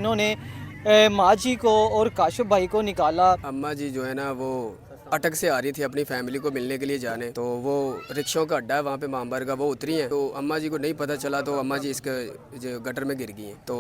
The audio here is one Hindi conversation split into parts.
इन्होंने माँ जी को और काशिफ भाई को निकाला। अम्मा जी जो है ना वो अटक से आ रही थी अपनी फैमिली को मिलने के लिए जाने, तो वो रिक्शों का अड्डा है वहाँ पे मामबर का, वो उतरी हैं तो अम्मा जी को नहीं पता चला, तो अम्मा जी इसके जो गटर में गिर गई हैं। तो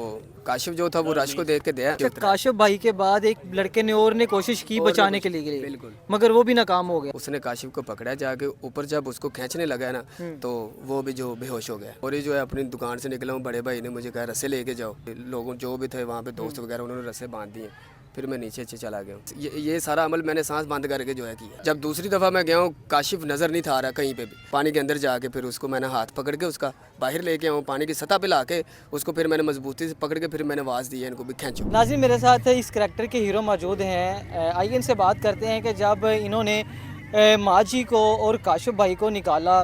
काशिफ जो था वो रश को देख के दया अच्छा, काशिफ भाई के बाद एक लड़के ने और ने कोशिश की बचाने के लिए, बिल्कुल, मगर वो भी नाकाम हो गया। उसने काशिफ को पकड़ा जाके ऊपर, जब उसको खींचने लगा है ना तो वो भी जो बेहोश हो गया। और ये जो है अपनी दुकान से निकला हूँ, बड़े भाई ने मुझे कहा रस्से लेके जाओ, लोगों जो भी थे वहाँ पे दोस्त वगैरह उन्होंने रस्से बांध दिए, फिर मैं नीचे चला गया हूँ। ये सारा अमल मैंने सांस बंद करके जो है किया। जब दूसरी दफ़ा मैं गया हूँ काशिफ नज़र नहीं था आ रहा कहीं पे भी, पानी के अंदर जाके फिर उसको मैंने हाथ पकड़ के उसका बाहर लेके आऊँ, पानी की सतह पे ला के उसको फिर मैंने मजबूती से पकड़ के फिर मैंने आवाज़ दी है इनको भी खींचो। नाज़रीन, मेरे साथ इस करैक्टर के हीरो मौजूद हैं। आइए इनसे बात करते हैं कि जब इन्होंने माँ जी को और काशिफ भाई को निकाला,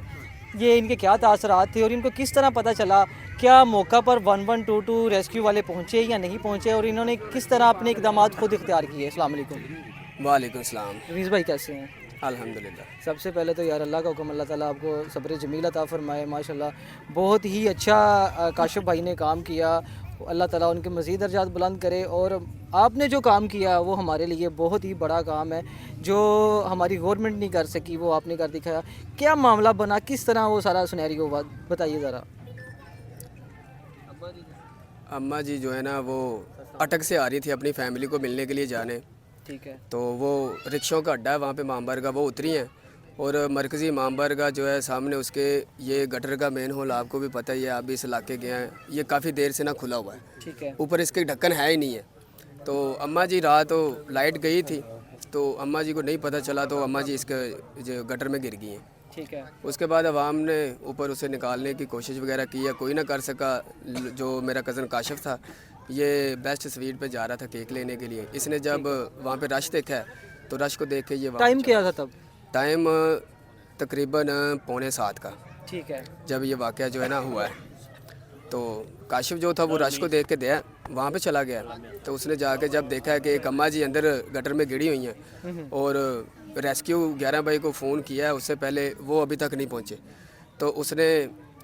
ये इनके क्या तासरात थे और इनको किस तरह पता चला, क्या मौका पर 1122 रेस्क्यू वाले पहुँचे या नहीं पहुँचे, और इन्होंने किस तरह अपने इक़दाम खुद इख्तियार किए। अस्सलाम वालेकुम। वालेकुम सलाम। रवीज़ भाई कैसे हैं? अल्हम्दुलिल्लाह। सबसे पहले तो यार अल्लाह का हुक्म, अल्लाह ताला आपको सब्र जमील अता फरमाए। माशाल्लाह बहुत ही अच्छा काशिफ भाई ने काम किया, अल्लाह ताला उनके मज़ीद दर्जात बुलंद करे। और आपने जो काम किया वो हमारे लिए बहुत ही बड़ा काम है, जो हमारी गवर्नमेंट नहीं कर सकी वो आपने कर दिखाया। क्या मामला बना, किस तरह वो सारा सिनेरियो बताइए ज़रा। अम्मा जी जो है ना वो अटक से आ रही थी अपनी फैमिली को मिलने के लिए जाने, ठीक है। तो वो रिक्शों का अड्डा है वहाँ पे मामबर का, वो उतरी हैं और मरकज़ी मामबर का जो है सामने उसके ये गटर का मेन होल आपको भी पता ही है, आप भी इस इलाके गए हैं, ये काफ़ी देर से ना खुला हुआ है, ठीक है। ऊपर इसके ढक्कन है ही नहीं है। तो अम्मा जी रात तो लाइट गई थी, तो अम्मा जी को नहीं पता चला, तो अम्मा जी इसके जो गटर में गिर गई हैं। ठीक है। उसके बाद अवाम ने ऊपर उसे निकालने की कोशिश वगैरह की है, कोई ना कर सका। जो मेरा कज़न काशिफ था ये बेस्ट स्वीट पे जा रहा था केक लेने के लिए, इसने जब वहाँ पे रश देखा है तो रश को देख के ये टाइम क्या था तब? टाइम तकरीबन 6:45 का, ठीक है। जब ये वाक़या जो है ना हुआ है, तो काशिफ जो था वो रश को देख के दया वहाँ पे चला गया। तो उसने जाके जब देखा है कि एक अम्मा जी अंदर गटर में गिरी हुई हैं और रेस्क्यू 11 भाई को फ़ोन किया है, उससे पहले वो अभी तक नहीं पहुँचे, तो उसने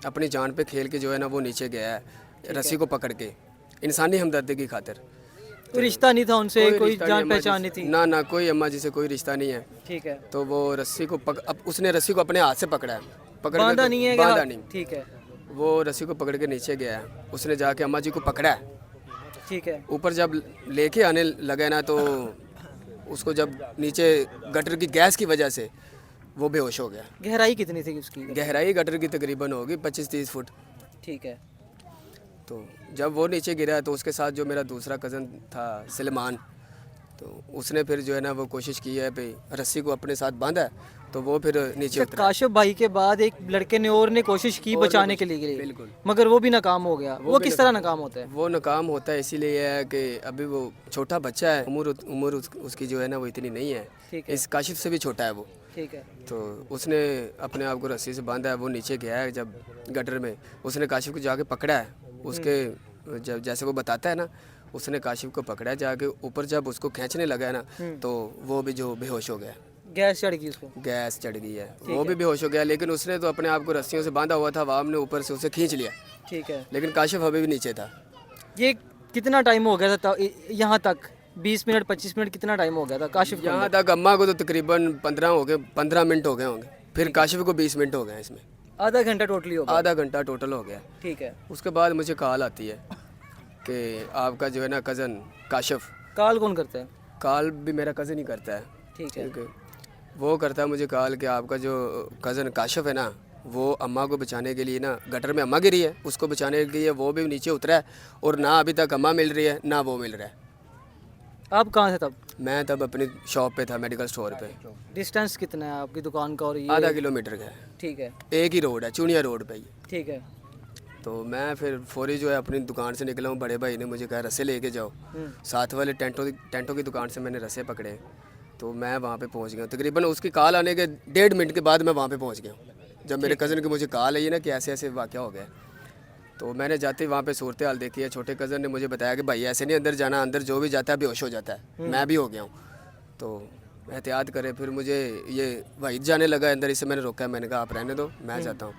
अपनी जान पे खेल के जो है ना वो नीचे गया है रस्सी को पकड़ के, इंसानी हमदर्दी की खातिर। कोई रिश्ता नहीं था उनसे, कोई रिश्ता जान नहीं अम्मा जी पहचान नहीं से, थी? ना कोई अम्मा जी से कोई रिश्ता नहीं है। ठीक है। तो वो रस्सी को अब उसने रस्सी को अपने हाथ से पकड़ा है, बांधा नहीं है, बांधा नहीं, ठीक है। वो रस्सी को पकड़ के नीचे गया है, उसने जाके अम्मा जी को पकड़ा है। ठीक है। ऊपर जब लेके आने लगे ना तो उसको जब नीचे गटर की गैस की वजह से वो बेहोश हो गया। गहराई कितनी थी उसकी? गहराई गटर की तकरीबन होगी 25-30 फुट। ठीक है। तो जब वो नीचे गिरा तो उसके साथ जो मेरा दूसरा कज़न था सलमान, तो उसने फिर जो है ना वो कोशिश की है भाई रस्सी को अपने साथ बांधा, तो वो फिर नीचे अच्छा, उतरा। काशिफ भाई के बाद एक लड़के ने और ने कोशिश की बचाने के लिए, बिल्कुल, मगर वो भी नाकाम हो गया। वो किस तरह नाकाम होता है? वो नाकाम होता है इसीलिए है कि अभी वो छोटा बच्चा है, उम्र उसकी जो है ना वो इतनी नहीं है, ठीक है। इस काशिफ से भी छोटा है वो। ठीक है। तो उसने अपने आप को रस्सी से बांधा है, वो नीचे गया है जब गटर में, उसने काशिफ को जाके पकड़ा है, उसके जब जैसे वो बताता है ना, उसने काशिफ को पकड़ा है जाके ऊपर, जब उसको खींचने लगा है ना तो वो भी जो बेहोश हो गया, गैस चढ़ गई उसको? गैस चढ़ गई है, वो भी बेहोश हो गया। लेकिन उसने तो अपने आप को रस्सियों से बांधा हुआ था, अवाम ने ऊपर से उसे खींच लिया, ठीक है। लेकिन काशिफ अभी भी नीचे था। ये कितना टाइम हो गया था यहाँ तक? 20 मिनट 25 मिनट कितना टाइम हो गया था काशिफ को? यहाँ तक अम्मा को तो तकरीबन 15 मिनट हो गए होंगे, फिर काशिफ को 20 मिनट हो गए, इसमें आधा घंटा टोटली हो गया? आधा घंटा टोटल हो गया। ठीक है। उसके बाद मुझे कॉल आती है कि आपका जो है ना कज़न काशिफ, कॉल कौन करता है? कॉल भी मेरा कज़न ही करता है, ठीक है। वो करता है मुझे कॉल कि आपका जो कज़न काशिफ है ना वो अम्मा को बचाने के लिए ना, गटर में अम्मा गिरी है, उसको बचाने के लिए वो भी नीचे उतरा है, और ना अभी तक अम्मा मिल रही है ना वो मिल रहा है। आप कहाँ थे तब? मैं तब अपनी शॉप पे था, मेडिकल स्टोर पे। डिस्टेंस कितना है आपकी दुकान का और ये? आधा किलोमीटर का है, ठीक है। एक ही रोड है, चुनिया रोड पे ही। ठीक है। तो मैं फिर फौरी जो है अपनी दुकान से निकला हूँ, बड़े भाई ने मुझे कहा रस्से लेके जाओ, साथ वाले टेंटों की दुकान से मैंने रस्से पकड़े, तो मैं वहाँ पे पहुँच गया। तकरीबन उसकी कॉल आने के 1.5 मिनट के बाद मैं वहाँ पे पहुँच गया हूँ, जब मेरे कज़न की मुझे कॉल आई ना कि ऐसे ऐसे वाक़या हो गया। तो मैंने जाते ही वहाँ पे सूरत हाल देखी है, छोटे कज़न ने मुझे बताया कि भाई ऐसे नहीं अंदर जाना, अंदर जो भी जाता है बेहोश हो जाता है, मैं भी हो गया हूँ, तो एहतियात करे। फिर मुझे ये वहीद जाने लगा अंदर, इससे मैंने रोका, मैंने कहा आप रहने दो मैं जाता हूँ।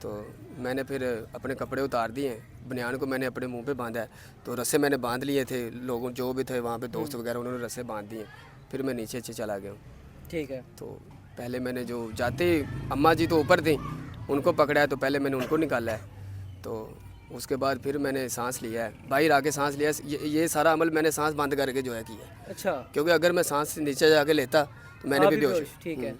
तो मैंने फिर अपने कपड़े उतार दिए, बनियान को मैंने अपने मुंह पे बांधा है, तो रस्से मैंने बांध लिए थे, लोगों जो भी थे वहाँ पे दोस्त वगैरह उन्होंने रस्से बांध दिए, फिर मैं नीचे चला गया हूँ। ठीक है। तो पहले मैंने जो जाते ही अम्मा जी तो ऊपर थी, उनको पकड़ा है, तो पहले मैंने उनको निकाला है, तो उसके बाद फिर मैंने सांस लिया है, बाहर आके सांस लिया है। ये सारा अमल मैंने सांस बंद करके जो है किया है, अच्छा, क्योंकि अगर मैं सांस नीचे जाके लेता तो मैंने आप भी भी बेहोश। बेहोश, ठीक है।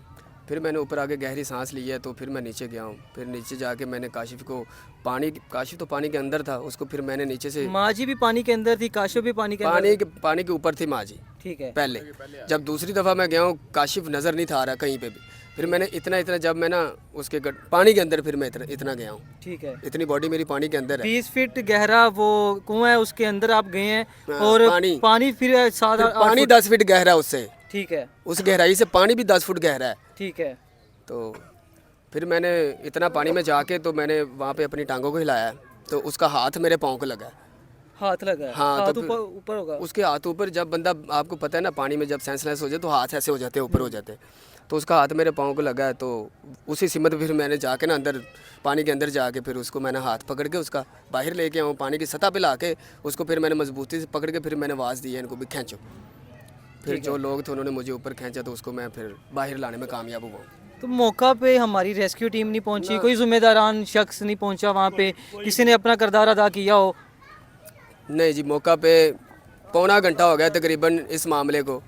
फिर मैंने ऊपर आके गहरी सांस ली है, तो फिर मैं नीचे गया हूँ। फिर नीचे जाके मैंने काशिफ को काशिफ तो पानी के अंदर था, उसको फिर मैंने नीचे से माँ जी भी पानी के अंदर थी, काशिफ भी पानी के अंदर? पानी के ऊपर थी माँ जी ठीक है। पहले। जब दूसरी दफ़ा मैं गया हूँ, काशिफ नज़र नहीं था आ रहा कहीं पे भी। फिर मैंने इतना जब मैं ना उसके पानी के अंदर फिर मैं इतना गया हूँ, ठीक है। इतनी बॉडी मेरी पानी के अंदर है। 20 फीट गहरा वो कुआं है, उसके अंदर आप गए हैं हाँ, और पानी फिर 7-8 पानी 10 फीट गहरा उससे, ठीक है। उस गहराई से पानी भी 10 फुट गहरा है। ठीक है। तो फिर मैंने इतना पानी में जाके तो मैंने वहाँ पे अपनी टांगों को हिलाया, तो उसका हाथ मेरे पाँव को लगा। हाथ लगा है? हाँ, हाथ तो फिर ऊपर होगा? उसके हाथ ऊपर, जब बंदा, आपको पता है ना पानी में जब सेंसलेस हो जाए तो हाथ ऐसे हो जाते हैं, ऊपर हो जाते हैं, तो उसका हाथ मेरे पाँव को लगा है। तो उसी सिमत फिर मैंने जाके ना अंदर पानी के अंदर जाके फिर उसको मैंने हाथ पकड़ के उसका बाहर लेके आऊँ, पानी की सतह पे ला के उसको फिर मैंने मजबूती से पकड़ के फिर मैंने आवाज़ दी है इनको भी खींचो। फिर जो लोग थे उन्होंने मुझे ऊपर खींचा, तो उसको मैं फिर बाहर लाने में कामयाब हुआ। तो मौका पे हमारी रेस्क्यू टीम नहीं पहुंची, कोई जिम्मेदारान शख्स नहीं पहुंचा वहाँ पे, किसी ने अपना किरदार अदा किया हो? नहीं जी, मौका पे पौना घंटा हो गया तकरीबन इस मामले को,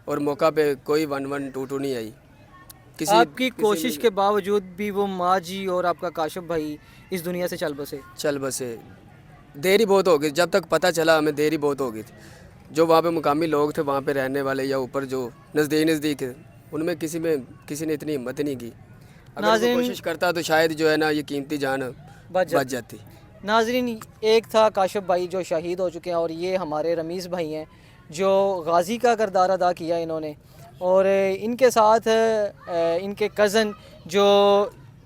और मौका पे कोई 112 नहीं आई। आपकी कोशिश के बावजूद भी वो माँ जी और आपका काशिफ भाई इस दुनिया से चल बसे? देरी बहुत हो गई, जब तक पता चला हमें देरी बहुत हो गई थी। जो वहाँ पे मुकामी लोग थे, वहाँ पे रहने वाले या ऊपर जो नज़दीक थे, उनमें किसी ने इतनी हिम्मत नहीं की। अगर वो कोशिश करता तो शायद जो है ना ये कीमती जान बच जाती। नाजरीन, एक था काशिफ भाई जो शहीद हो चुके हैं, और ये हमारे रमीज़ भाई हैं जो गाजी का किरदार अदा किया इन्होंने, और इनके साथ इनके कज़न जो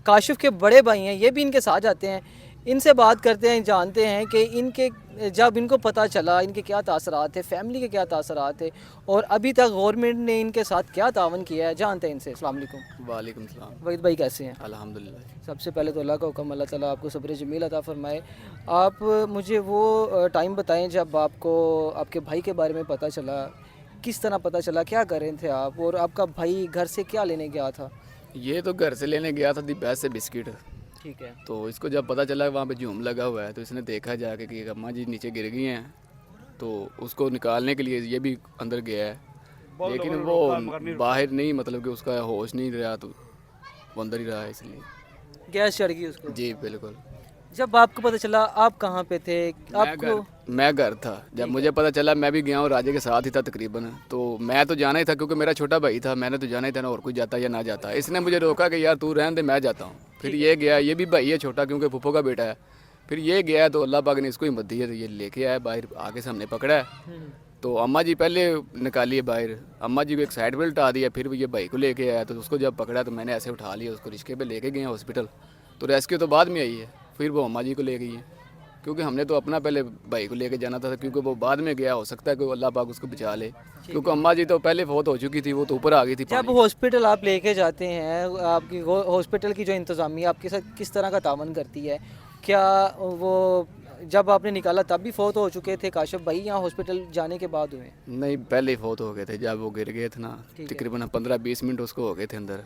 काशिफ के बड़े भाई हैं, ये भी इनके साथ जाते हैं। इनसे बात करते हैं, जानते हैं कि इनके जब इनको पता चला इनके क्या तासरात थे, फैमिली के क्या तासरात थे, और अभी तक गवर्नमेंट ने इनके साथ क्या तावन किया है, जानते हैं इनसे। अस्सलाम वालेकुम। वालेकुम सलाम। वहीद भाई कैसे हैं? अल्हम्दुलिल्लाह। सबसे पहले तो अल्लाह का हुक्म, अल्लाह ताला आपको सब्र जमील अता फरमाए। आप मुझे वो टाइम बताएं जब आपको आपके भाई के बारे में पता चला, किस तरह पता चला, क्या कर रहे थे आप, और आपका भाई घर से क्या लेने गया था? ये तो घर से लेने गया था दीपैस से बिस्किट। ठीक है। तो इसको जब पता चला वहाँ पे झूम लगा हुआ है, तो इसने देखा जाके कि अम्मा जी नीचे गिर गई हैं, तो उसको निकालने के लिए ये भी अंदर गया है, लेकिन वो बाहर नहीं, मतलब कि उसका होश नहीं रहा, तो वो अंदर ही रहा है, इसलिए गैस चढ़ गई उसको? जी बिल्कुल। जब आपको पता चला आप कहाँ पे थे? आपको मैं घर था जब मुझे पता चला। मैं भी गया हूँ, राजे के साथ ही था तकरीबन। तो मैं तो जाना ही था क्योंकि मेरा छोटा भाई था, मैंने तो जाना ही था ना, और कोई जाता या ना जाता। इसने मुझे रोका कि यार तू रहने दे, मैं जाता हूँ। फिर ये गया, ये भी भाई है छोटा क्योंकि फूफो का बेटा है। फिर ये गया तो अल्लाह पाक ने इसको हिम्मत दी है, तो ये लेके आया बाहर, आगे से हमने पकड़ा है। तो अम्मा जी पहले निकाली है बाहर, अम्मा जी को एक साइड पे उठा दिया, फिर ये भाई को लेके आया। तो उसको जब पकड़ा तो मैंने ऐसे उठा लिया, उसको रिश्के पे लेके गए हॉस्पिटल। तो रेस्क्यू तो बाद में आई है, फिर वो अम्मा जी को ले गई है, क्योंकि हमने तो अपना पहले भाई को लेके जाना था, क्योंकि वो बाद में गया, हो सकता है कि अल्लाह पाक उसको बचा ले, क्योंकि अम्मा जी तो पहले बहुत हो चुकी थी, वो तो ऊपर आ गई थी। जब हॉस्पिटल आप लेके जाते हैं, आपकी हॉस्पिटल की जो इंतज़ामिया आपके साथ किस तरह का तावन करती है? क्या वो जब आपने निकाला तब भी फौत हो चुके थे काशिफ भाई, या हॉस्पिटल जाने के बाद हुए? नहीं, पहले ही फौत हो गए थे, जब वो गिर गए थे ना, तकरीबन 15-20 मिनट उसको हो गए थे अंदर,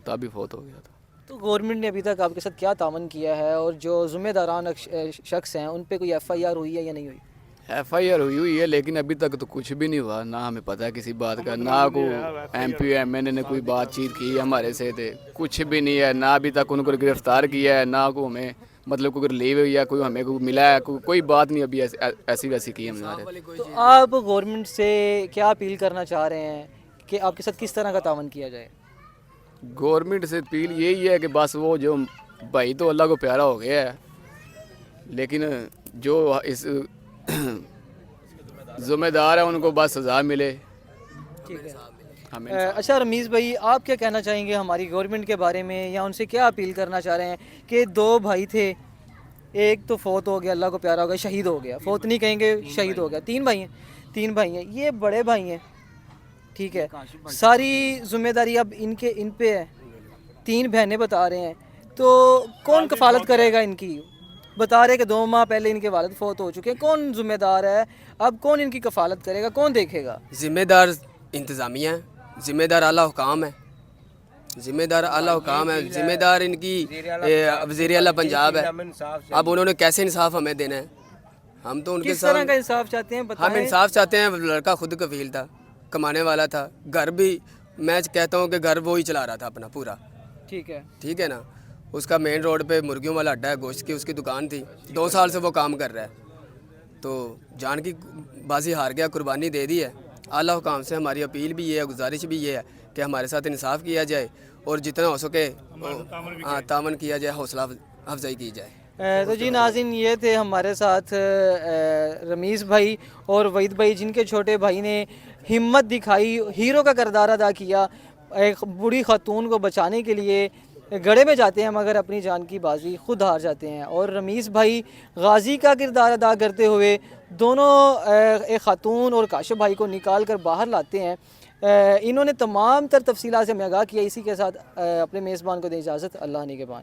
तब भी फौत हो गया था। तो गवर्नमेंट ने अभी तक आपके साथ क्या तावन किया है, और जो ज़िम्मेदारान शख्स हैं उन पे कोई FIR हुई है या नहीं हुई? FIR हुई है, लेकिन अभी तक तो कुछ भी नहीं हुआ, ना हमें पता है किसी बात का, ना को MP MNA ने कोई बातचीत की हमारे से, थे कुछ भी नहीं है, ना अभी तक उनको गिरफ्तार किया है, ना को हमें मतलब कोई लीव या कोई हमें को मिला है, कोई बात नहीं अभी ऐसी वैसी की हमने। तो आप गवर्नमेंट से क्या अपील करना चाह रहे हैं कि आपके साथ किस तरह का तावन किया जाए? गवर्नमेंट से अपील यही है कि बस वो जो भाई तो अल्लाह को प्यारा हो गया है, लेकिन जो इस ज़िम्मेदार है उनको बस सज़ा मिले। ठीक है। हमें अच्छा रमीज़ भाई, आप क्या कहना चाहेंगे हमारी गवर्नमेंट के बारे में, या उनसे क्या अपील करना चाह रहे हैं कि 2 भाई थे, एक तो फौत हो गया, अल्लाह को प्यारा हो गया, शहीद हो गया, फौत नहीं कहेंगे, शहीद हो गया, 3 भाई हैं, ये बड़े भाई हैं, ठीक है, सारी जिम्मेदारी अब इन पे है, 3 बहनें बता रहे हैं, तो कौन कफालत करेगा इनकी? बता रहे कि 2 माह पहले इनके वालिद फौत हो चुके हैं, कौन जिम्मेदार है, अब कौन इनकी कफालत करेगा, कौन देखेगा? ज़िम्मेदार इंतज़ामिया है, ज़िम्मेदार आला हुकाम है, ज़िम्मेदार आला हुकाम है, ज़िम्मेदार इनकी वज़ीर आला पंजाब है। अब उन्होंने कैसे इंसाफ हमें देना है? हम तो उनके किस तरह साथ का इंसाफ चाहते हैं हम बताएं। इंसाफ चाहते हैं। लड़का खुद कफील था, कमाने वाला था, घर भी मैं कहता हूँ कि घर वो ही चला रहा था अपना पूरा, ठीक है। ठीक है ना। उसका मेन रोड पे मुर्गियों वाला अड्डा है, गोश्त की उसकी दुकान थी, 2 साल से वो काम कर रहा है। तो जान की बाजी हार गया, कुर्बानी दे दी है। आला हुकाम से हमारी अपील भी ये है, गुजारिश भी ये है कि हमारे साथ इंसाफ किया जाए और जितना हो सके तामन किया जाए, हौसला अफजाई की जाए। तो जी नाज़रीन, ये थे हमारे साथ रमीज़ भाई और वहीद भाई, जिनके छोटे भाई ने हिम्मत दिखाई, हीरो का किरदार अदा किया, एक बूढ़ी खातून को बचाने के लिए गड़े में जाते हैं मगर अपनी जान की बाजी खुद हार जाते हैं। और रमीज़ भाई गाजी का किरदार अदा करते हुए दोनों एक खातून और काशिफ भाई को निकाल कर बाहर लाते हैं। इन्होंने तमाम तर तफसीलात से हमें आगाह किया। इसी के साथ अपने मेज़बान को दें इजाज़त। अल्लाह निगहबान।